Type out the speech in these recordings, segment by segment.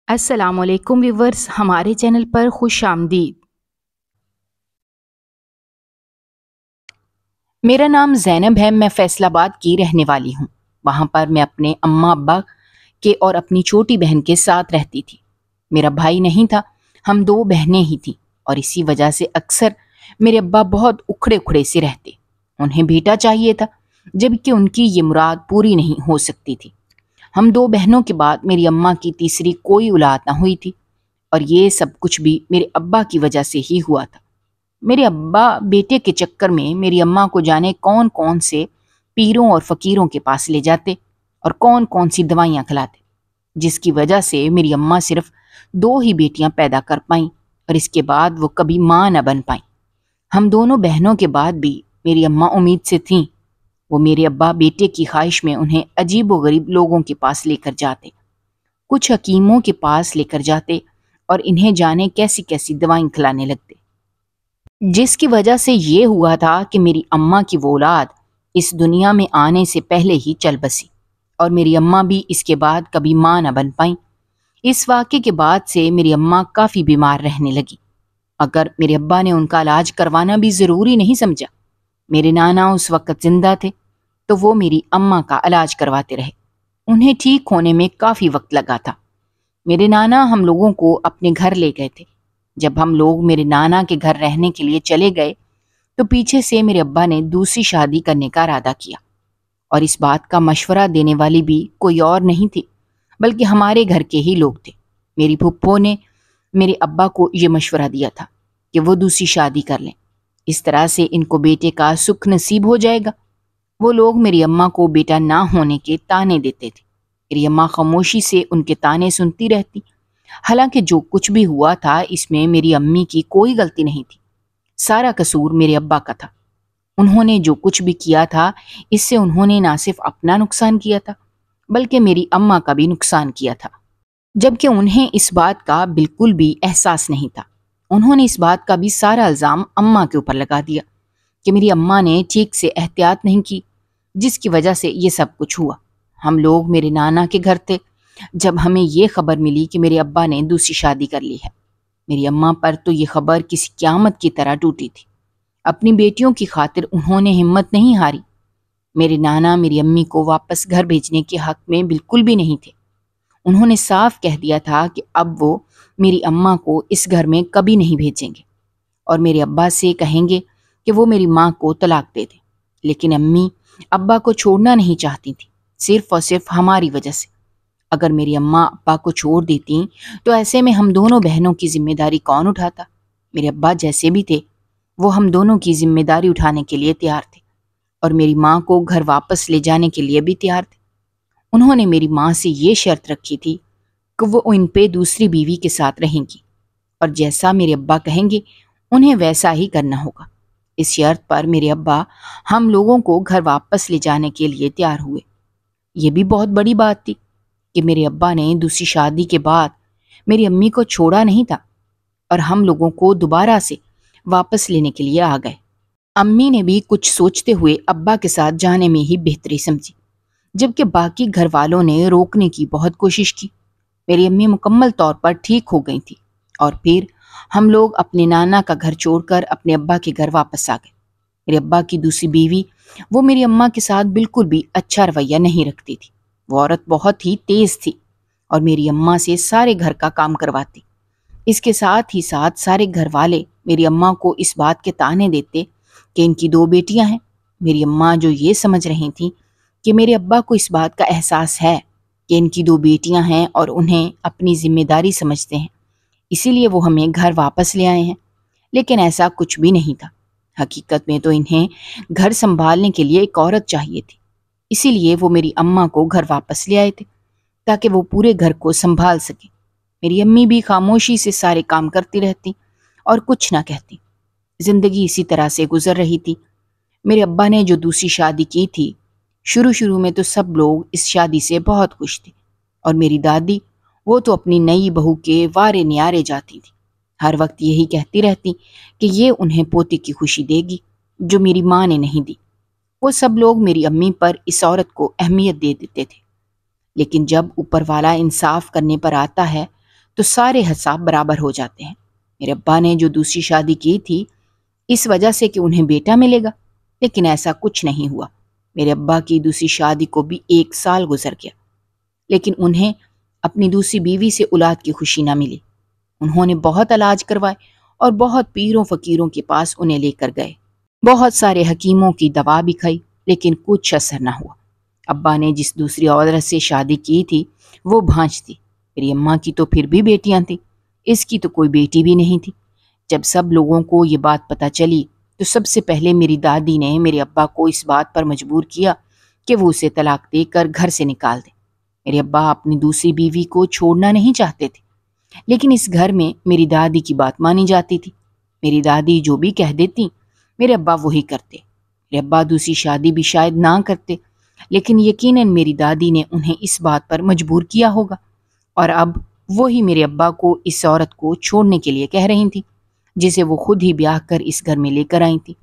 السلام علیکم ویورز، ہمارے چینل پر خوش آمدید۔ میرا نام زینب ہے، میں فیصل آباد کی رہنے والی ہوں۔ وہاں پر میں اپنے اماں ابا کے اور اپنی چھوٹی بہن کے ساتھ رہتی تھی۔ میرا بھائی نہیں تھا، ہم دو بہنیں ہی تھیں، اور اسی وجہ سے اکثر میرے ابا بہت اکھڑے اکھڑے سے رہتے۔ انہیں بیٹا چاہیے تھا، جبکہ ان کی یہ مراد پوری نہیں ہو سکتی تھی۔ ہم دو بہنوں کے بعد میری اماں کی تیسری کوئی اولاد نہ ہوئی تھی، اور یہ سب کچھ بھی میرے ابا کی وجہ سے ہی ہوا تھا۔ میرے ابا بیٹے کے چکر میں میری اماں کو جانے کون کون سے پیروں اور فقیروں کے پاس لے جاتے اور کون کون سی دوائیاں کھلاتے، جس کی وجہ سے میری اماں صرف دو ہی بیٹیاں پیدا کر پائیں، اور اس کے بعد وہ کبھی ماں نہ بن پائیں۔ ہم دونوں بہنوں کے بعد بھی میری اماں امید سے تھیں۔ وہ میرے ابا بیٹے کی خواہش میں انہیں عجیب و غریب لوگوں کے پاس لے کر جاتے، کچھ حکیموں کے پاس لے کر جاتے اور انہیں جانے کیسی کیسی دوائیں کھلانے لگتے، جس کی وجہ سے یہ ہوا تھا کہ میری اماں کی وہ اولاد اس دنیا میں آنے سے پہلے ہی چل بسی، اور میری اماں بھی اس کے بعد کبھی ماں نہ بن پائیں۔ اس واقعے کے بعد سے میری اماں کافی بیمار رہنے لگی۔ اگر میرے ابا نے ان کا علاج کروانا بھی ضروری نہیں سمجھا، میرے نانا اس وقت زندہ تھے، تو وہ میری اماں کا علاج کرواتے رہے۔ انہیں ٹھیک ہونے میں کافی وقت لگا تھا۔ میرے نانا ہم لوگوں کو اپنے گھر لے گئے تھے۔ جب ہم لوگ میرے نانا کے گھر رہنے کے لیے چلے گئے تو پیچھے سے میرے ابا نے دوسری شادی کرنے کا ارادہ کیا، اور اس بات کا مشورہ دینے والی بھی کوئی اور نہیں تھی بلکہ ہمارے گھر کے ہی لوگ تھے۔ میری پھپھو نے میرے ابا کو یہ مشورہ دیا تھا کہ وہ دوسری شادی کر لیں، اس طرح سے ان کو بیٹے کا سکھ نصیب ہو جائے گا۔ وہ لوگ میری اماں کو بیٹا نہ ہونے کے طعنے دیتے تھے۔ میری اماں خاموشی سے ان کے طعنے سنتی رہتی، حالانکہ جو کچھ بھی ہوا تھا اس میں میری امی کی کوئی غلطی نہیں تھی، سارا قصور میرے ابا کا تھا۔ انہوں نے جو کچھ بھی کیا تھا اس سے انہوں نے نہ صرف اپنا نقصان کیا تھا بلکہ میری اماں کا بھی نقصان کیا تھا، جبکہ انہیں اس بات کا بالکل بھی احساس نہیں تھا۔ انہوں نے اس بات کا بھی سارا الزام اماں کے اوپر لگا دیا کہ میری اماں نے ٹھیک سے احتیاط نہیں کی، جس کی وجہ سے یہ سب کچھ ہوا۔ ہم لوگ میرے نانا کے گھر تھے جب ہمیں یہ خبر ملی کہ میرے ابا نے دوسری شادی کر لی ہے۔ میری اماں پر تو یہ خبر کسی قیامت کی طرح ٹوٹی تھی۔ اپنی بیٹیوں کی خاطر انہوں نے ہمت نہیں ہاری۔ میرے نانا میری امی کو واپس گھر بھیجنے کے حق میں بالکل بھی نہیں تھے۔ انہوں نے صاف کہہ دیا تھا کہ اب وہ میری اماں کو اس گھر میں کبھی نہیں بھیجیں گے، اور میرے ابا سے کہیں گے کہ وہ میری ماں کو طلاق دے دیں۔ لیکن امی ابا کو چھوڑنا نہیں چاہتی تھی، صرف اور صرف ہماری وجہ سے۔ اگر میری اماں ابا کو چھوڑ دیتی تو ایسے میں ہم دونوں بہنوں کی ذمہ داری کون اٹھاتا؟ میرے ابا جیسے بھی تھے وہ ہم دونوں کی ذمہ داری اٹھانے کے لیے تیار تھے، اور میری ماں کو گھر واپس لے جانے کے لیے بھی تیار تھے۔ انہوں نے میری ماں سے یہ شرط رکھی تھی کہ وہ ان پہ دوسری بیوی کے ساتھ رہیں گی، اور جیسا میرے ابا کہیں گے انہیں ویسا ہی کرنا ہوگا۔ اس شرط پر میرے ابا ہم لوگوں کو گھر واپس لے جانے کے لیے تیار ہوئے۔ یہ بھی بہت بڑی بات تھی کہ میرے ابا نے دوسری شادی کے بعد میری امی کو چھوڑا نہیں تھا اور ہم لوگوں کو دوبارہ سے واپس لینے کے لیے آ گئے۔ امی نے بھی کچھ سوچتے ہوئے ابا کے ساتھ جانے میں ہی بہتری سمجھی، جبکہ باقی گھر والوں نے روکنے کی بہت کوشش کی۔ میری امی مکمل طور پر ٹھیک ہو گئی تھی، اور پھر ہم لوگ اپنے نانا کا گھر چھوڑ کر اپنے ابا کے گھر واپس آ گئے۔ میرے ابا کی دوسری بیوی وہ میری اماں کے ساتھ بالکل بھی اچھا رویہ نہیں رکھتی تھی۔ وہ عورت بہت ہی تیز تھی اور میری اماں سے سارے گھر کا کام کرواتی۔ اس کے ساتھ ہی ساتھ سارے گھر والے میری اماں کو اس بات کے طعنے دیتے کہ ان کی دو بیٹیاں ہیں۔ میری اماں جو یہ سمجھ رہی تھیں کہ میرے ابا کو اس بات کا احساس ہے کہ ان کی دو بیٹیاں ہیں اور انہیں اپنی ذمہ داری سمجھتے ہیں، اسی لیے وہ ہمیں گھر واپس لے آئے ہیں، لیکن ایسا کچھ بھی نہیں تھا۔ حقیقت میں تو انہیں گھر سنبھالنے کے لیے ایک عورت چاہیے تھی، اسی لیے وہ میری اماں کو گھر واپس لے آئے تھے تاکہ وہ پورے گھر کو سنبھال سکیں۔ میری امی بھی خاموشی سے سارے کام کرتی رہتی اور کچھ نہ کہتی۔ زندگی اسی طرح سے گزر رہی تھی۔ میرے ابا نے جو دوسری شادی کی تھی، شروع میں تو سب لوگ اس شادی سے بہت خوش تھے، اور میری دادی وہ تو اپنی نئی بہو کے وارے نیارے جاتی تھی، ہر وقت یہی کہتی رہتی کہ یہ انہیں پوتے کی خوشی دے گی جو میری ماں نے نہیں دی۔ وہ سب لوگ میری امی پر اس عورت کو اہمیت دے دیتے تھے، لیکن جب اوپر والا انصاف کرنے پر آتا ہے تو سارے حساب برابر ہو جاتے ہیں۔ میرے ابا نے جو دوسری شادی کی تھی اس وجہ سے کہ انہیں بیٹا ملے گا، لیکن ایسا کچھ نہیں ہوا۔ میرے ابا کی دوسری شادی کو بھی 1 سال گزر گیا، لیکن انہیں اپنی دوسری بیوی سے اولاد کی خوشی نہ ملی۔ انہوں نے بہت علاج کروائے اور بہت پیروں فقیروں کے پاس انہیں لے کر گئے، بہت سارے حکیموں کی دوا بھی کھائی، لیکن کچھ اثر نہ ہوا۔ ابا نے جس دوسری عورت سے شادی کی تھی وہ بھانج تھی، میری اماں کی تو پھر بھی بیٹیاں تھیں، اس کی تو کوئی بیٹی بھی نہیں تھی۔ جب سب لوگوں کو یہ بات پتہ چلی تو سب سے پہلے میری دادی نے میرے ابا کو اس بات پر مجبور کیا کہ وہ اسے طلاق دے کر گھر سے نکال دے۔ میرے ابا اپنی دوسری بیوی کو چھوڑنا نہیں چاہتے تھے، لیکن اس گھر میں میری دادی کی بات مانی جاتی تھی۔ میری دادی جو بھی کہہ دیتی میرے ابا وہی کرتے۔ میرے ابا دوسری شادی بھی شاید نہ کرتے، لیکن یقیناً میری دادی نے انہیں اس بات پر مجبور کیا ہوگا، اور اب وہی میرے ابا کو اس عورت کو چھوڑنے کے لیے کہہ رہی تھی جسے وہ خود ہی بیاہ کر اس گھر میں لے کر آئی تھی۔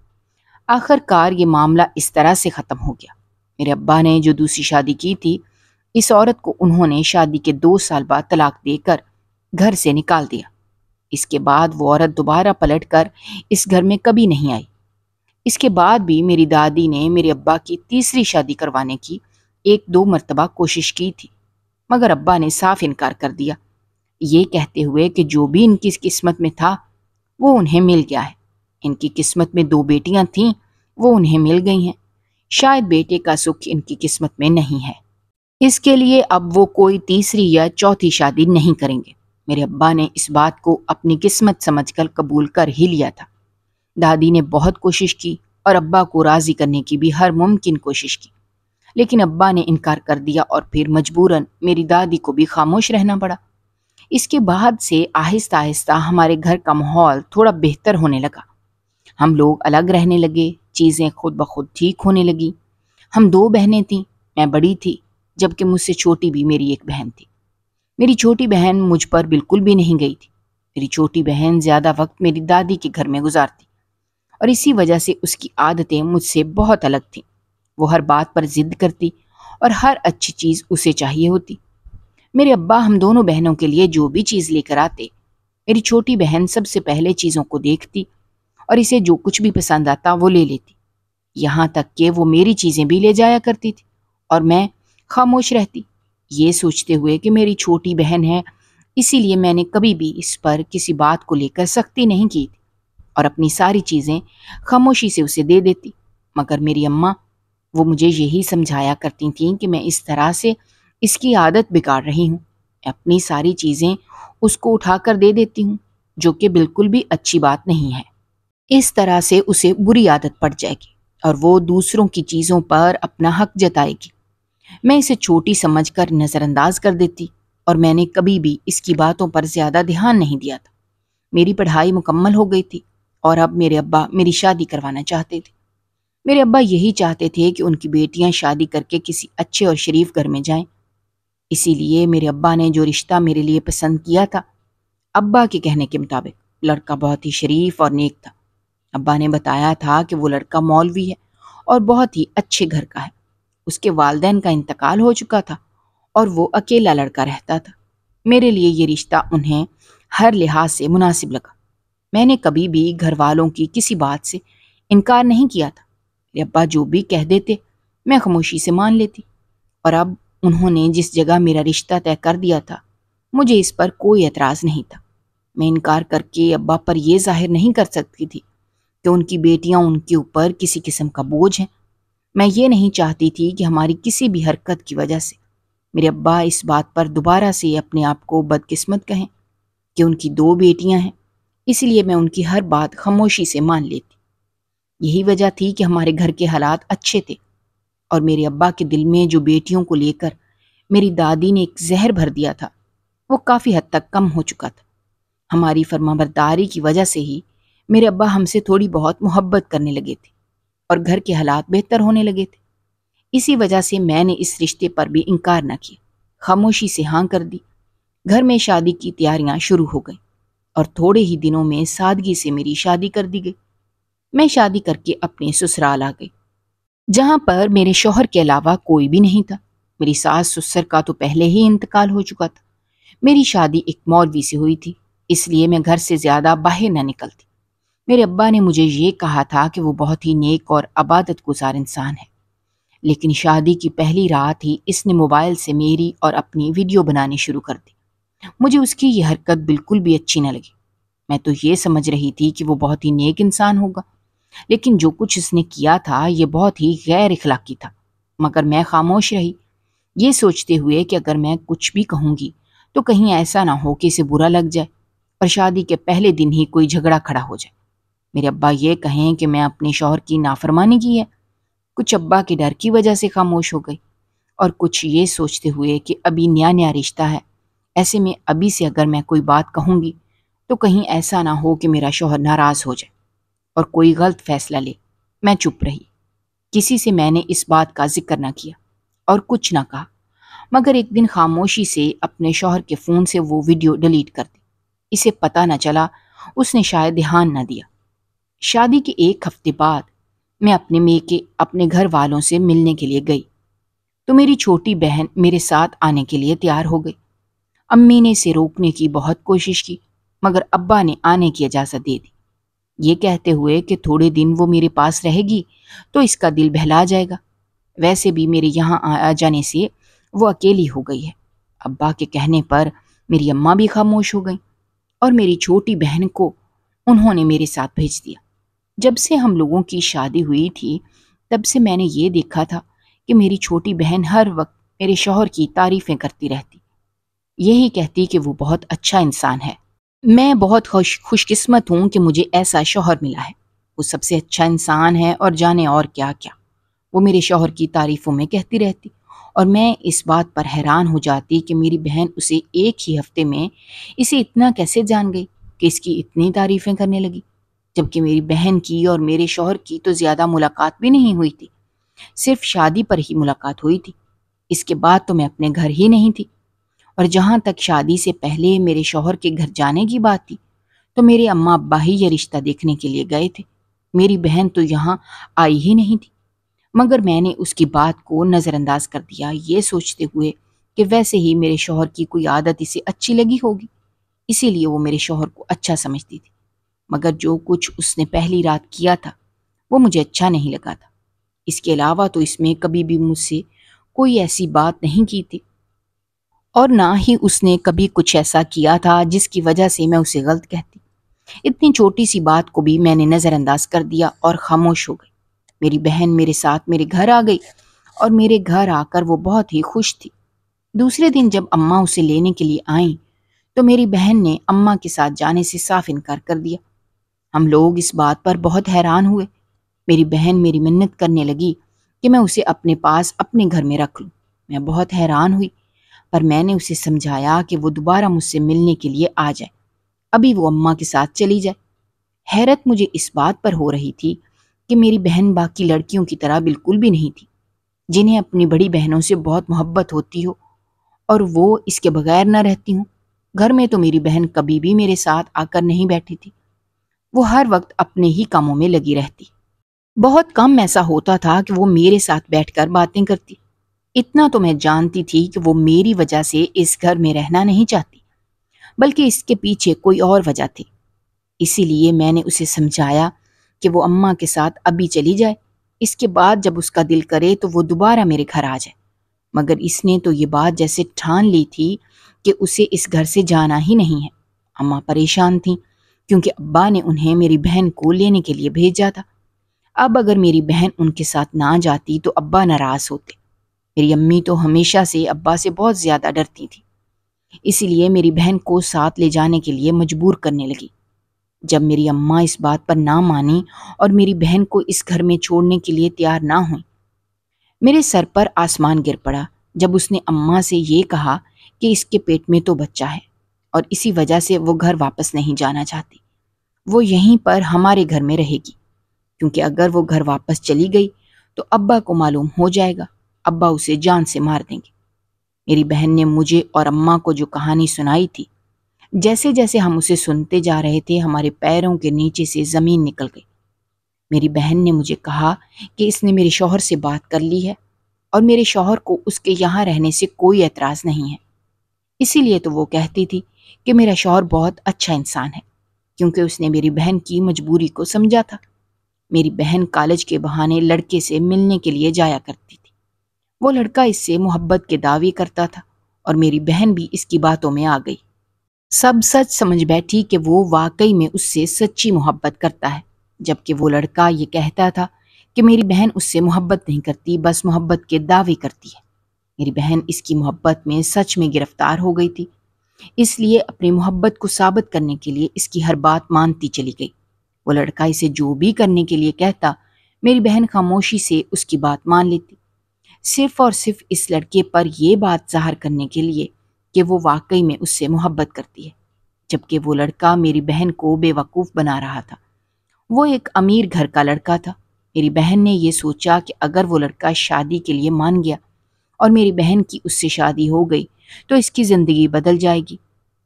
آخر کار یہ معاملہ اس طرح سے ختم ہو گیا۔ میرے ابا نے جو دوسری شادی کی تھی اس عورت کو انہوں نے شادی کے 2 سال بعد طلاق دے کر گھر سے نکال دیا۔ اس کے بعد وہ عورت دوبارہ پلٹ کر اس گھر میں کبھی نہیں آئی۔ اس کے بعد بھی میری دادی نے میرے ابا کی تیسری شادی کروانے کی 1-2 مرتبہ کوشش کی تھی، مگر ابا نے صاف انکار کر دیا، یہ کہتے ہوئے کہ جو بھی ان کی قسمت میں تھا وہ انہیں مل گیا ہے۔ ان کی قسمت میں 2 بیٹیاں تھیں، وہ انہیں مل گئی ہیں، شاید بیٹے کا سکھ ان کی قسمت میں نہیں ہے، اس کے لیے اب وہ کوئی تیسری یا چوتھی شادی نہیں کریں گے۔ میرے ابا نے اس بات کو اپنی قسمت سمجھ کر قبول کر ہی لیا تھا۔ دادی نے بہت کوشش کی اور ابا کو راضی کرنے کی بھی ہر ممکن کوشش کی، لیکن ابا نے انکار کر دیا اور پھر مجبوراً میری دادی کو بھی خاموش رہنا پڑا۔ اس کے بعد سے آہستہ آہستہ ہمارے گھر کا ماحول تھوڑا بہتر ہونے لگا۔ ہم لوگ الگ رہنے لگے، چیزیں خود بخود ٹھیک ہونے لگی۔ ہم 2 بہنیں تھیں، میں بڑی تھی، جبکہ مجھ سے چھوٹی بھی میری ایک بہن تھی۔ میری چھوٹی بہن مجھ پر بالکل بھی نہیں گئی تھی۔ میری چھوٹی بہن زیادہ وقت میری دادی کے گھر میں گزارتی، اور اسی وجہ سے اس کی عادتیں مجھ سے بہت الگ تھیں۔ وہ ہر بات پر ضد کرتی اور ہر اچھی چیز اسے چاہیے ہوتی۔ میرے ابا ہم دونوں بہنوں کے لیے جو بھی چیز لے کر آتے، میری چھوٹی بہن سب سے پہلے چیزوں کو دیکھتی اور اسے جو کچھ بھی پسند آتا وہ لے لیتی، یہاں تک کہ وہ میری چیزیں بھی لے جایا کرتی تھی اور میں خاموش رہتی، یہ سوچتے ہوئے کہ میری چھوٹی بہن ہے، اسی لیے میں نے کبھی بھی اس پر کسی بات کو لے کر سختی نہیں کی تھی اور اپنی ساری چیزیں خاموشی سے اسے دے دیتی۔ مگر میری اماں، وہ مجھے یہی سمجھایا کرتی تھیں کہ میں اس طرح سے اس کی عادت بگاڑ رہی ہوں، میں اپنی ساری چیزیں اس کو اٹھا کر دے دیتی ہوں، جو کہ بالکل بھی اچھی بات نہیں ہے۔ اس طرح سے اسے بری عادت پڑ جائے گی اور وہ دوسروں کی چیزوں پر اپنا حق جتائے گی۔ میں اسے چھوٹی سمجھ کر نظر انداز کر دیتی اور میں نے کبھی بھی اس کی باتوں پر زیادہ دھیان نہیں دیا تھا۔ میری پڑھائی مکمل ہو گئی تھی اور اب میرے ابا میری شادی کروانا چاہتے تھے۔ میرے ابا یہی چاہتے تھے کہ ان کی بیٹیاں شادی کر کے کسی اچھے اور شریف گھر میں جائیں۔ اسی لیے میرے ابا نے جو رشتہ میرے لیے پسند کیا تھا، ابا کے کہنے کے مطابق لڑکا بہت ہی شریف اور نیک تھا۔ ابا نے بتایا تھا کہ وہ لڑکا مولوی ہے اور بہت ہی اچھے گھر کا ہے، اس کے والدین کا انتقال ہو چکا تھا اور وہ اکیلا لڑکا رہتا تھا۔ میرے لیے یہ رشتہ انہیں ہر لحاظ سے مناسب لگا۔ میں نے کبھی بھی گھر والوں کی کسی بات سے انکار نہیں کیا تھا، میرے ابا جو بھی کہہ دیتے میں خاموشی سے مان لیتی، اور اب انہوں نے جس جگہ میرا رشتہ طے کر دیا تھا مجھے اس پر کوئی اعتراض نہیں تھا۔ میں انکار کر کے ابا پر یہ ظاہر نہیں کر سکتی تھی کہ ان کی بیٹیاں ان کے اوپر کسی قسم کا بوجھ ہیں۔ میں یہ نہیں چاہتی تھی کہ ہماری کسی بھی حرکت کی وجہ سے میرے ابا اس بات پر دوبارہ سے اپنے آپ کو بدقسمت کہیں کہ ان کی 2 بیٹیاں ہیں، اس لیے میں ان کی ہر بات خاموشی سے مان لیتی۔ یہی وجہ تھی کہ ہمارے گھر کے حالات اچھے تھے اور میرے ابا کے دل میں جو بیٹیوں کو لے کر میری دادی نے ایک زہر بھر دیا تھا وہ کافی حد تک کم ہو چکا تھا۔ ہماری فرمانبرداری کی وجہ سے ہی میرے ابا ہم سے تھوڑی بہت محبت کرنے لگے تھے اور گھر کے حالات بہتر ہونے لگے تھے۔ اسی وجہ سے میں نے اس رشتے پر بھی انکار نہ کیا، خاموشی سے ہاں کر دی۔ گھر میں شادی کی تیاریاں شروع ہو گئیں اور تھوڑے ہی دنوں میں سادگی سے میری شادی کر دی گئی۔ میں شادی کر کے اپنے سسرال آ گئی، جہاں پر میرے شوہر کے علاوہ کوئی بھی نہیں تھا۔ میری ساس سسر کا تو پہلے ہی انتقال ہو چکا تھا۔ میری شادی ایک مولوی سے ہوئی تھی، اس لیے میں گھر سے زیادہ باہر نہ نکلتی۔ میرے ابا نے مجھے یہ کہا تھا کہ وہ بہت ہی نیک اور عبادت گزار انسان ہے، لیکن شادی کی پہلی رات ہی اس نے موبائل سے میری اور اپنی ویڈیو بنانی شروع کر دی۔ مجھے اس کی یہ حرکت بالکل بھی اچھی نہ لگی۔ میں تو یہ سمجھ رہی تھی کہ وہ بہت ہی نیک انسان ہوگا، لیکن جو کچھ اس نے کیا تھا یہ بہت ہی غیر اخلاقی تھا۔ مگر میں خاموش رہی، یہ سوچتے ہوئے کہ اگر میں کچھ بھی کہوں گی تو کہیں ایسا نہ ہو کہ اسے برا لگ جائے اور شادی کے پہلے دن ہی کوئی جھگڑا کھڑا ہو جائے۔ میرے ابا یہ کہیں کہ میں اپنے شوہر کی نافرمانی کی ہے۔ کچھ ابا کے ڈر کی وجہ سے خاموش ہو گئی، اور کچھ یہ سوچتے ہوئے کہ ابھی نیا نیا رشتہ ہے، ایسے میں ابھی سے اگر میں کوئی بات کہوں گی تو کہیں ایسا نہ ہو کہ میرا شوہر ناراض ہو جائے اور کوئی غلط فیصلہ لے۔ میں چپ رہی، کسی سے میں نے اس بات کا ذکر نہ کیا اور کچھ نہ کہا، مگر ایک دن خاموشی سے اپنے شوہر کے فون سے وہ ویڈیو ڈیلیٹ کر دی۔ اسے پتہ نہ چلا، اس نے شاید دھیان نہ دیا۔ شادی کے ایک ہفتے بعد میں اپنے میکے اپنے گھر والوں سے ملنے کے لیے گئی تو میری چھوٹی بہن میرے ساتھ آنے کے لیے تیار ہو گئی۔ امی نے اسے روکنے کی بہت کوشش کی، مگر ابا نے آنے کی اجازت دے دی، یہ کہتے ہوئے کہ تھوڑے دن وہ میرے پاس رہے گی تو اس کا دل بہلا جائے گا، ویسے بھی میرے یہاں آ جانے سے وہ اکیلی ہو گئی ہے۔ ابا کے کہنے پر میری اماں بھی خاموش ہو گئیں اور میری چھوٹی بہن کو انہوں نے میرے ساتھ بھیج دیا۔ جب سے ہم لوگوں کی شادی ہوئی تھی تب سے میں نے یہ دیکھا تھا کہ میری چھوٹی بہن ہر وقت میرے شوہر کی تعریفیں کرتی رہتی، یہی کہتی کہ وہ بہت اچھا انسان ہے۔ میں بہت خوش قسمت ہوں کہ مجھے ایسا شوہر ملا ہے، وہ سب سے اچھا انسان ہے اور جانے اور کیا کیا وہ میرے شوہر کی تعریفوں میں کہتی رہتی، اور میں اس بات پر حیران ہو جاتی کہ میری بہن اسے ایک ہی ہفتے میں اسے اتنا کیسے جان گئی کہ اس کی اتنی تعریفیں کرنے لگی، جبکہ میری بہن کی اور میرے شوہر کی تو زیادہ ملاقات بھی نہیں ہوئی تھی، صرف شادی پر ہی ملاقات ہوئی تھی۔ اس کے بعد تو میں اپنے گھر ہی نہیں تھی، اور جہاں تک شادی سے پہلے میرے شوہر کے گھر جانے کی بات تھی تو میرے اماں ابا ہی یہ رشتہ دیکھنے کے لیے گئے تھے، میری بہن تو یہاں آئی ہی نہیں تھی۔ مگر میں نے اس کی بات کو نظر انداز کر دیا، یہ سوچتے ہوئے کہ ویسے ہی میرے شوہر کی کوئی عادت اسے اچھی لگی ہوگی، اسی لیے وہ میرے شوہر کو اچھا سمجھتی تھی۔ مگر جو کچھ اس نے پہلی رات کیا تھا وہ مجھے اچھا نہیں لگا تھا۔ اس کے علاوہ تو اس میں کبھی بھی مجھ سے کوئی ایسی بات نہیں کی تھی، اور نہ ہی اس نے کبھی کچھ ایسا کیا تھا جس کی وجہ سے میں اسے غلط کہتی۔ اتنی چھوٹی سی بات کو بھی میں نے نظر انداز کر دیا اور خاموش ہو گئی۔ میری بہن میرے ساتھ میرے گھر آ گئی اور میرے گھر آ کر وہ بہت ہی خوش تھی۔ دوسرے دن جب اماں اسے لینے کے لیے آئیں تو میری بہن نے اماں کے ساتھ جانے سے صاف انکار کر دیا۔ ہم لوگ اس بات پر بہت حیران ہوئے۔ میری بہن میری منت کرنے لگی کہ میں اسے اپنے پاس اپنے گھر میں رکھ لوں۔ میں بہت حیران ہوئی، پر میں نے اسے سمجھایا کہ وہ دوبارہ مجھ سے ملنے کے لیے آ جائے، ابھی وہ اماں کے ساتھ چلی جائے۔ حیرت مجھے اس بات پر ہو رہی تھی کہ میری بہن باقی لڑکیوں کی طرح بالکل بھی نہیں تھی، جنہیں اپنی بڑی بہنوں سے بہت محبت ہوتی ہو اور وہ اس کے بغیر نہ رہتی ہوں۔ گھر میں تو میری بہن کبھی بھی میرے ساتھ آ کر نہیں بیٹھی تھی، وہ ہر وقت اپنے ہی کاموں میں لگی رہتی۔ بہت کم ایسا ہوتا تھا کہ وہ میرے ساتھ بیٹھ کر باتیں کرتی۔ اتنا تو میں جانتی تھی کہ وہ میری وجہ سے اس گھر میں رہنا نہیں چاہتی، بلکہ اس کے پیچھے کوئی اور وجہ تھی۔ اسی لیے میں نے اسے سمجھایا کہ وہ اماں کے ساتھ ابھی چلی جائے، اس کے بعد جب اس کا دل کرے تو وہ دوبارہ میرے گھر آ جائے۔ مگر اس نے تو یہ بات جیسے ٹھان لی تھی کہ اسے اس گھر سے جانا ہی نہیں ہے۔ اماں پریشان تھیں کیونکہ ابا نے انہیں میری بہن کو لینے کے لیے بھیجا تھا۔ اب اگر میری بہن ان کے ساتھ نہ جاتی تو ابا ناراض ہوتے۔ میری امی تو ہمیشہ سے ابا سے بہت زیادہ ڈرتی تھی، اسی لیے میری بہن کو ساتھ لے جانے کے لیے مجبور کرنے لگی۔ جب میری اماں اس بات پر نہ مانی اور میری بہن کو اس گھر میں چھوڑنے کے لیے تیار نہ ہوئیں، میرے سر پر آسمان گر پڑا جب اس نے اماں سے یہ کہا کہ اس کے پیٹ میں تو بچہ ہے اور اسی وجہ سے وہ گھر واپس نہیں جانا چاہتی، وہ یہیں پر ہمارے گھر میں رہے گی، کیونکہ اگر وہ گھر واپس چلی گئی تو ابا کو معلوم ہو جائے گا، ابا اسے جان سے مار دیں گے۔ میری بہن نے مجھے اور اماں کو جو کہانی سنائی تھی، جیسے جیسے ہم اسے سنتے جا رہے تھے ہمارے پیروں کے نیچے سے زمین نکل گئی۔ میری بہن نے مجھے کہا کہ اس نے میرے شوہر سے بات کر لی ہے اور میرے شوہر کو اس کے یہاں رہنے سے کوئی اعتراض نہیں ہے۔ اسی لیے تو وہ کہتی تھی کہ میرا شوہر بہت اچھا انسان ہے، کیونکہ اس نے میری بہن کی مجبوری کو سمجھا تھا۔ میری بہن کالج کے بہانے لڑکے سے ملنے کے لیے جایا کرتی تھی۔ وہ لڑکا اس سے محبت کے دعوے کرتا تھا اور میری بہن بھی اس کی باتوں میں آ گئی۔ سب سچ سمجھ بیٹھی کہ وہ واقعی میں اس سے سچی محبت کرتا ہے، جبکہ وہ لڑکا یہ کہتا تھا کہ میری بہن اس سے محبت نہیں کرتی، بس محبت کے دعوے کرتی ہے۔ میری بہن اس کی محبت میں سچ میں گرفتار ہو گئی تھی، اس لیے اپنی محبت کو ثابت کرنے کے لیے اس کی ہر بات مانتی چلی گئی۔ وہ لڑکا اسے جو بھی کرنے کے لیے کہتا، میری بہن خاموشی سے اس کی بات مان لیتی، صرف اور صرف اس لڑکے پر یہ بات ظاہر کرنے کے لیے کہ وہ واقعی میں اس سے محبت کرتی ہے، جبکہ وہ لڑکا میری بہن کو بے وقوف بنا رہا تھا۔ وہ ایک امیر گھر کا لڑکا تھا۔ میری بہن نے یہ سوچا کہ اگر وہ لڑکا شادی کے لیے مان گیا اور میری بہن کی اس سے شادی ہو گئی تو اس کی زندگی بدل جائے گی۔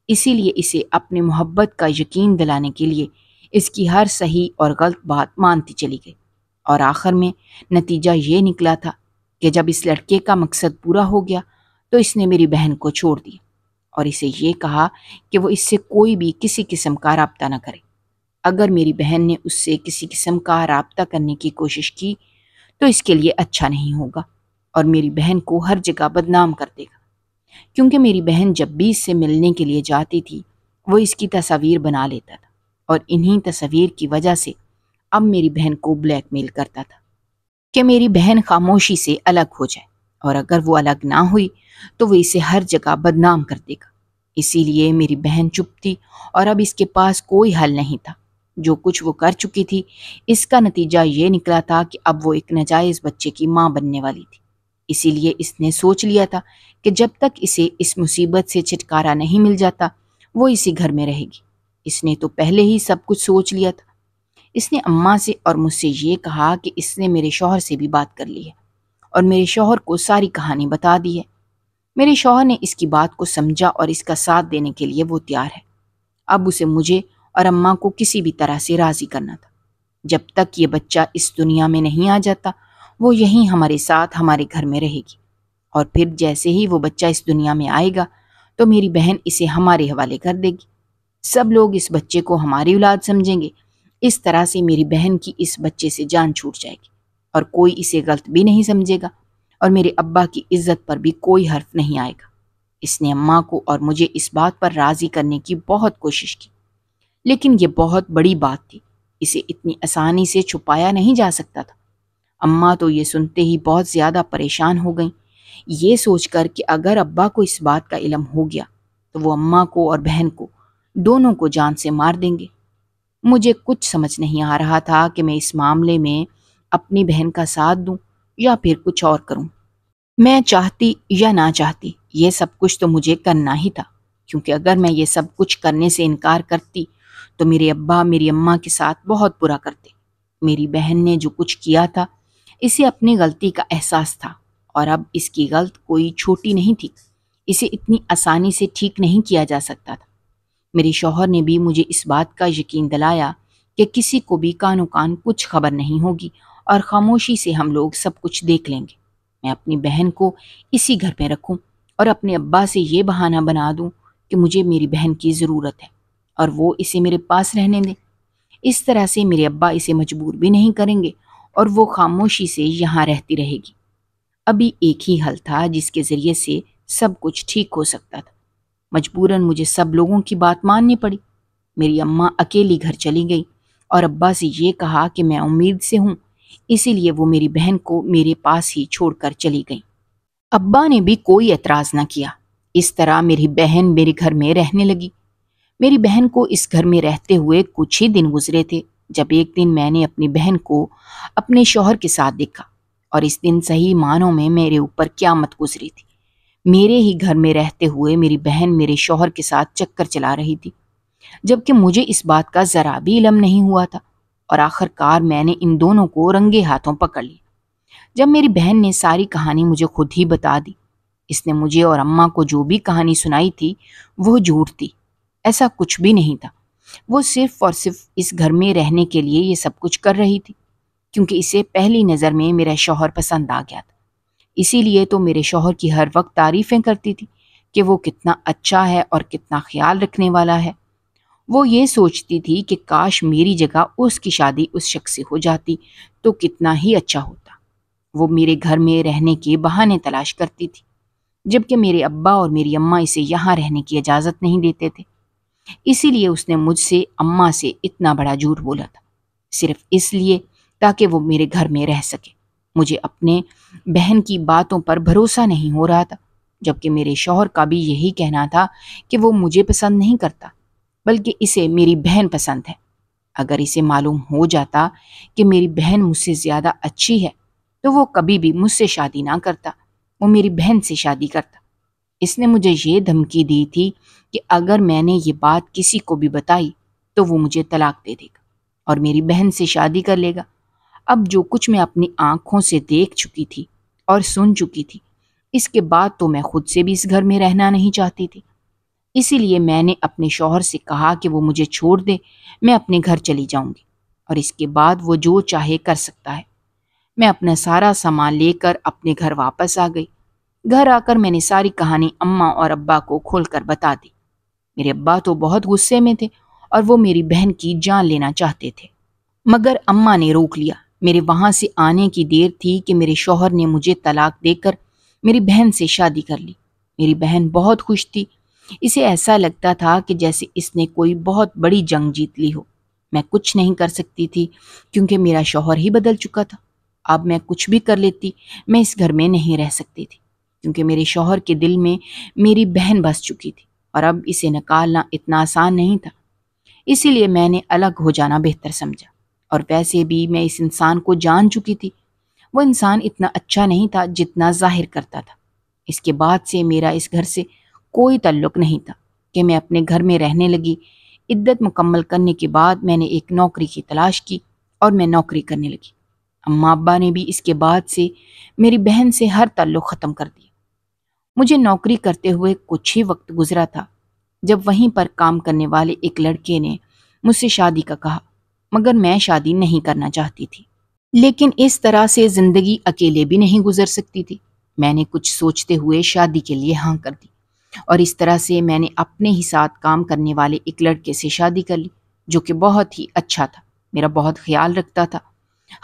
اسی لیے اسے اپنی محبت کا یقین دلانے کے لیے اس کی ہر صحیح اور غلط بات مانتی چلی گئی، اور آخر میں نتیجہ یہ نکلا تھا کہ جب اس لڑکے کا مقصد پورا ہو گیا تو اس نے میری بہن کو چھوڑ دیا اور اسے یہ کہا کہ وہ اس سے کوئی بھی کسی قسم کا رابطہ نہ کرے۔ اگر میری بہن نے اس سے کسی قسم کا رابطہ کرنے کی کوشش کی تو اس کے لیے اچھا نہیں ہوگا اور میری بہن کو ہر جگہ بدنام کر دے گا، کیونکہ میری بہن جب بھی اس سے ملنے کے لیے جاتی تھی وہ اس کی تصاویر بنا لیتا تھا، اور انہی تصاویر کی وجہ سے اب میری بہن کو بلیک میل کرتا تھا کہ میری بہن خاموشی سے الگ ہو جائے، اور اگر وہ الگ نہ ہوئی تو وہ اسے ہر جگہ بدنام کر دے گا۔ اسی لیے میری بہن چپ تھی اور اب اس کے پاس کوئی حل نہیں تھا۔ جو کچھ وہ کر چکی تھی اس کا نتیجہ یہ نکلا تھا کہ اب وہ ایک ناجائز بچے کی ماں بننے والی تھی۔ اسی لیے اس نے سوچ لیا تھا کہ جب تک اسے اس مصیبت سے چھٹکارا نہیں مل جاتا وہ اسی گھر میں رہے گی۔ اس نے تو پہلے ہی سب کچھ سوچ لیا تھا۔ اس نے اماں سے اور مجھ سے یہ کہا کہ اس نے میرے شوہر سے بھی بات کر لی ہے اور میرے شوہر کو ساری کہانی بتا دی ہے۔ میرے شوہر نے اس کی بات کو سمجھا اور اس کا ساتھ دینے کے لیے وہ تیار ہے۔ اب اسے مجھے اور اماں کو کسی بھی طرح سے راضی کرنا تھا۔ جب تک یہ بچہ اس دنیا میں نہیں آ جاتا وہ یہیں ہمارے ساتھ ہمارے گھر میں رہے گی، اور پھر جیسے ہی وہ بچہ اس دنیا میں آئے گا تو میری بہن اسے ہمارے حوالے کر دے گی۔ سب لوگ اس بچے کو ہماری اولاد سمجھیں گے۔ اس طرح سے میری بہن کی اس بچے سے جان چھوٹ جائے گی اور کوئی اسے غلط بھی نہیں سمجھے گا، اور میرے ابا کی عزت پر بھی کوئی حرف نہیں آئے گا۔ اس نے اماں کو اور مجھے اس بات پر راضی کرنے کی بہت کوشش کی، لیکن یہ بہت بڑی بات تھی، اسے اتنی آسانی سے چھپایا نہیں جا سکتا تھا۔ اماں تو یہ سنتے ہی بہت زیادہ پریشان ہو گئیں، یہ سوچ کر کہ اگر ابا کو اس بات کا علم ہو گیا تو وہ اماں کو اور بہن کو دونوں کو جان سے مار دیں گے۔ مجھے کچھ سمجھ نہیں آ رہا تھا کہ میں اس معاملے میں اپنی بہن کا ساتھ دوں یا پھر کچھ اور کروں۔ میں چاہتی یا نہ چاہتی یہ سب کچھ تو مجھے کرنا ہی تھا، کیونکہ اگر میں یہ سب کچھ کرنے سے انکار کرتی تو میرے ابا میری اماں کے ساتھ بہت برا کرتے۔ میری بہن نے جو کچھ کیا تھا اسے اپنی غلطی کا احساس تھا، اور اب اس کی غلط کوئی چھوٹی نہیں تھی، اسے اتنی آسانی سے ٹھیک نہیں کیا جا سکتا تھا۔ میرے شوہر نے بھی مجھے اس بات کا یقین دلایا کہ کسی کو بھی کانو کان کچھ خبر نہیں ہوگی اور خاموشی سے ہم لوگ سب کچھ دیکھ لیں گے۔ میں اپنی بہن کو اسی گھر میں رکھوں اور اپنے ابا سے یہ بہانہ بنا دوں کہ مجھے میری بہن کی ضرورت ہے اور وہ اسے میرے پاس رہنے دیں۔ اس طرح سے میرے ابا اسے مجبور بھی نہیں کریں گے اور وہ خاموشی سے یہاں رہتی رہے گی۔ ابھی ایک ہی حل تھا جس کے ذریعے سے سب کچھ ٹھیک ہو سکتا تھا۔ مجبوراً مجھے سب لوگوں کی بات ماننی پڑی۔ میری اماں اکیلی گھر چلی گئی اور ابا سے یہ کہا کہ میں امید سے ہوں، اسی لیے وہ میری بہن کو میرے پاس ہی چھوڑ کر چلی گئی۔ ابا نے بھی کوئی اعتراض نہ کیا۔ اس طرح میری بہن میرے گھر میں رہنے لگی۔ میری بہن کو اس گھر میں رہتے ہوئے کچھ ہی دن گزرے تھے جب ایک دن میں نے اپنی بہن کو اپنے شوہر کے ساتھ دیکھا، اور اس دن صحیح معنوں میں میرے اوپر قیامت گزری تھی۔ میرے ہی گھر میں رہتے ہوئے میری بہن میرے شوہر کے ساتھ چکر چلا رہی تھی، جبکہ مجھے اس بات کا ذرا بھی علم نہیں ہوا تھا، اور آخر کار میں نے ان دونوں کو رنگے ہاتھوں پکڑ لیا۔ جب میری بہن نے ساری کہانی مجھے خود ہی بتا دی، اس نے مجھے اور اماں کو جو بھی کہانی سنائی تھی وہ جھوٹ تھی، ایسا کچھ بھی نہیں تھا۔ وہ صرف اور صرف اس گھر میں رہنے کے لیے یہ سب کچھ کر رہی تھی، کیونکہ اسے پہلی نظر میں میرا شوہر پسند آ گیا تھا۔ اسی لیے تو میرے شوہر کی ہر وقت تعریفیں کرتی تھی کہ وہ کتنا اچھا ہے اور کتنا خیال رکھنے والا ہے۔ وہ یہ سوچتی تھی کہ کاش میری جگہ اس کی شادی اس شخص سے ہو جاتی تو کتنا ہی اچھا ہوتا۔ وہ میرے گھر میں رہنے کے بہانے تلاش کرتی تھی، جبکہ میرے ابا اور میری اماں اسے یہاں رہنے کی اجازت نہیں دیتے تھے۔ اسی لیے اس نے مجھ سے اماں سے اتنا بڑا جھوٹ بولا تھا، صرف اس لیے تاکہ وہ میرے گھر میں رہ سکے۔ مجھے اپنے بہن کی باتوں پر بھروسہ نہیں ہو رہا تھا، جبکہ میرے شوہر کا بھی یہی کہنا تھا کہ وہ مجھے پسند نہیں کرتا بلکہ اسے میری بہن پسند ہے۔ اگر اسے معلوم ہو جاتا کہ میری بہن مجھ سے زیادہ اچھی ہے تو وہ کبھی بھی مجھ سے شادی نہ کرتا، وہ میری بہن سے شادی کرتا۔ اس نے مجھے یہ دھمکی دی تھی کہ اگر میں نے یہ بات کسی کو بھی بتائی تو وہ مجھے طلاق دے دے گا اور میری بہن سے شادی کر لے گا۔ اب جو کچھ میں اپنی آنکھوں سے دیکھ چکی تھی اور سن چکی تھی، اس کے بعد تو میں خود سے بھی اس گھر میں رہنا نہیں چاہتی تھی۔ اسی لیے میں نے اپنے شوہر سے کہا کہ وہ مجھے چھوڑ دے، میں اپنے گھر چلی جاؤں گی اور اس کے بعد وہ جو چاہے کر سکتا ہے۔ میں اپنا سارا سامان لے کر اپنے گھر واپس آ گئی۔ گھر آ کر میں نے ساری کہانی اماں اور ابا کو کھول کر بتا دی۔ میرے ابا تو بہت غصے میں تھے اور وہ میری بہن کی جان لینا چاہتے تھے، مگر اماں نے روک لیا۔ میرے وہاں سے آنے کی دیر تھی کہ میرے شوہر نے مجھے طلاق دے کر میری بہن سے شادی کر لی۔ میری بہن بہت خوش تھی، اسے ایسا لگتا تھا کہ جیسے اس نے کوئی بہت بڑی جنگ جیت لی ہو۔ میں کچھ نہیں کر سکتی تھی کیونکہ میرا شوہر ہی بدل چکا تھا۔ اب میں کچھ بھی کر لیتی، میں اس گھر میں نہیں رہ سکتی تھی کیونکہ میرے شوہر کے دل میں میری بہن بس چکی تھی اور اب اسے نکالنا اتنا آسان نہیں تھا۔ اسی لیے میں نے الگ ہو جانا بہتر سمجھا، اور ویسے بھی میں اس انسان کو جان چکی تھی۔ وہ انسان اتنا اچھا نہیں تھا جتنا ظاہر کرتا تھا۔ اس کے بعد سے میرا اس گھر سے کوئی تعلق نہیں تھا کہ میں اپنے گھر میں رہنے لگی۔ عدت مکمل کرنے کے بعد میں نے ایک نوکری کی تلاش کی اور میں نوکری کرنے لگی۔ اماں ابا نے بھی اس کے بعد سے میری بہن سے ہر تعلق ختم کر دیا۔ مجھے نوکری کرتے ہوئے کچھ ہی وقت گزرا تھا جب وہیں پر کام کرنے والے ایک لڑکے نے مجھ سے شادی کا کہا، مگر میں شادی نہیں کرنا چاہتی تھی۔ لیکن اس طرح سے زندگی اکیلے بھی نہیں گزر سکتی تھی۔ میں نے کچھ سوچتے ہوئے شادی کے لیے ہاں کر دی اور اس طرح سے میں نے اپنے ہی ساتھ کام کرنے والے ایک لڑکے سے شادی کر لی جو کہ بہت ہی اچھا تھا، میرا بہت خیال رکھتا تھا۔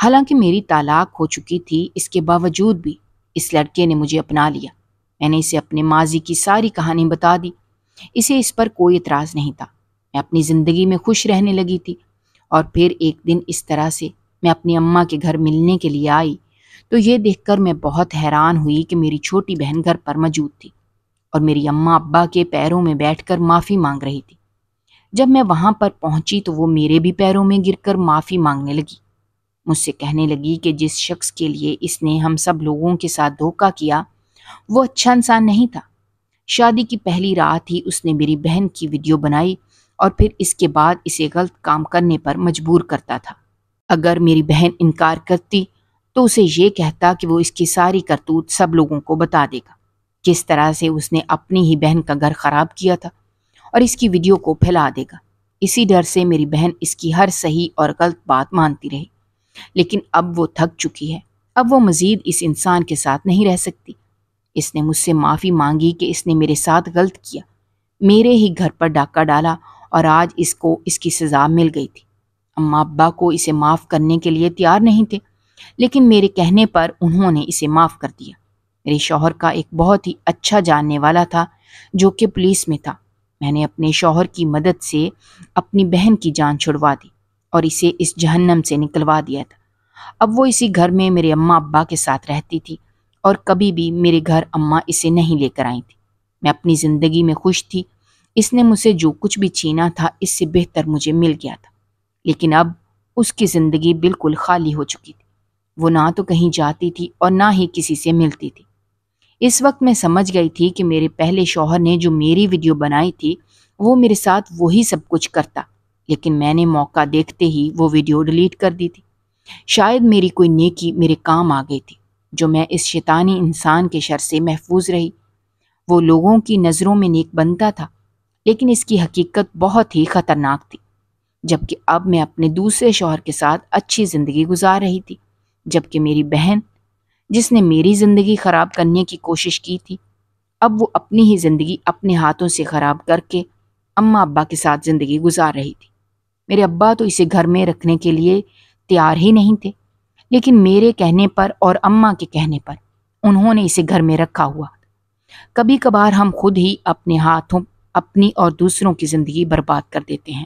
حالانکہ میری طلاق ہو چکی تھی، اس کے باوجود بھی اس لڑکے نے مجھے اپنا لیا۔ میں نے اسے اپنے ماضی کی ساری کہانی بتا دی۔ اسے اس پر کوئی اعتراض نہیں تھا۔ میں اپنی زندگی میں خوش رہنے لگی تھی۔ اور پھر ایک دن اس طرح سے میں اپنی اماں کے گھر ملنے کے لیے آئی تو یہ دیکھ کر میں بہت حیران ہوئی کہ میری چھوٹی بہن گھر پر موجود تھی اور میری اماں ابا کے پیروں میں بیٹھ کر معافی مانگ رہی تھی۔ جب میں وہاں پر پہنچی تو وہ میرے بھی پیروں میں گر کر معافی مانگنے لگی۔ مجھ سے کہنے لگی کہ جس شخص کے لیے اس نے ہم سب لوگوں کے ساتھ دھوکہ کیا وہ اچھا انسان نہیں تھا۔ شادی کی پہلی رات ہی اس نے میری بہن کی ویڈیو بنائی اور پھر اس کے بعد اسے غلط کام کرنے پر مجبور کرتا تھا۔ اگر میری بہن انکار کرتی تو اسے یہ کہتا کہ وہ اس کی ساری کرتوت سب لوگوں کو بتا دے گا، کس طرح سے اس نے اپنی ہی بہن کا گھر خراب کیا تھا اور اس کی ویڈیو کو پھیلا دے گا۔ اسی ڈر سے میری بہن اس کی ہر صحیح اور غلط بات مانتی رہی، لیکن اب وہ تھک چکی ہے۔ اب وہ مزید اس انسان کے ساتھ نہیں رہ سکتی۔ اس نے مجھ سے معافی مانگی کہ اس نے میرے ساتھ غلط کیا، میرے ہی گھر پر ڈاکہ ڈالا اور آج اس کو اس کی سزا مل گئی تھی۔ اماں ابا کو اسے معاف کرنے کے لیے تیار نہیں تھے، لیکن میرے کہنے پر انہوں نے اسے معاف کر دیا۔ میرے شوہر کا ایک بہت ہی اچھا جاننے والا تھا جو کہ پولیس میں تھا۔ میں نے اپنے شوہر کی مدد سے اپنی بہن کی جان چھڑوا دی اور اسے اس جہنم سے نکلوا دیا تھا۔ اب وہ اسی گھر میں میرے اماں ابا کے ساتھ رہتی تھی اور کبھی بھی میرے گھر اماں اسے نہیں لے کر آئی تھی۔ میں اپنی زندگی میں خوش تھی۔ اس نے مجھ سے جو کچھ بھی چھینا تھا اس سے بہتر مجھے مل گیا تھا، لیکن اب اس کی زندگی بالکل خالی ہو چکی تھی۔ وہ نہ تو کہیں جاتی تھی اور نہ ہی کسی سے ملتی تھی۔ اس وقت میں سمجھ گئی تھی کہ میرے پہلے شوہر نے جو میری ویڈیو بنائی تھی وہ میرے ساتھ وہی سب کچھ کرتا، لیکن میں نے موقع دیکھتے ہی وہ ویڈیو ڈیلیٹ کر دی تھی۔ شاید میری کوئی نیکی میرے کام آ گئی تھی جو میں اس شیطانی انسان کے شر سے محفوظ رہی۔ وہ لوگوں کی نظروں میں نیک بنتا تھا، لیکن اس کی حقیقت بہت ہی خطرناک تھی۔ جبکہ اب میں اپنے دوسرے شوہر کے ساتھ اچھی زندگی گزار رہی تھی، جبکہ میری بہن جس نے میری زندگی خراب کرنے کی کوشش کی تھی اب وہ اپنی ہی زندگی اپنے ہاتھوں سے خراب کر کے اماں ابا کے ساتھ زندگی گزار رہی تھی۔ میرے ابا تو اسے گھر میں رکھنے کے لیے تیار ہی نہیں تھے، لیکن میرے کہنے پر اور اماں کے کہنے پر انہوں نے اسے گھر میں رکھا ہوا۔ کبھی کبھار ہم خود ہی اپنے ہاتھوں اپنی اور دوسروں کی زندگی برباد کر دیتے ہیں۔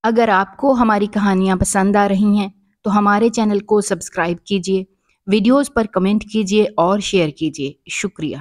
اگر آپ کو ہماری کہانیاں پسند آ رہی ہیں تو ہمارے چینل کو سبسکرائب کیجیے، ویڈیوز پر کمنٹ کیجیے اور شیئر کیجیے۔ شکریہ۔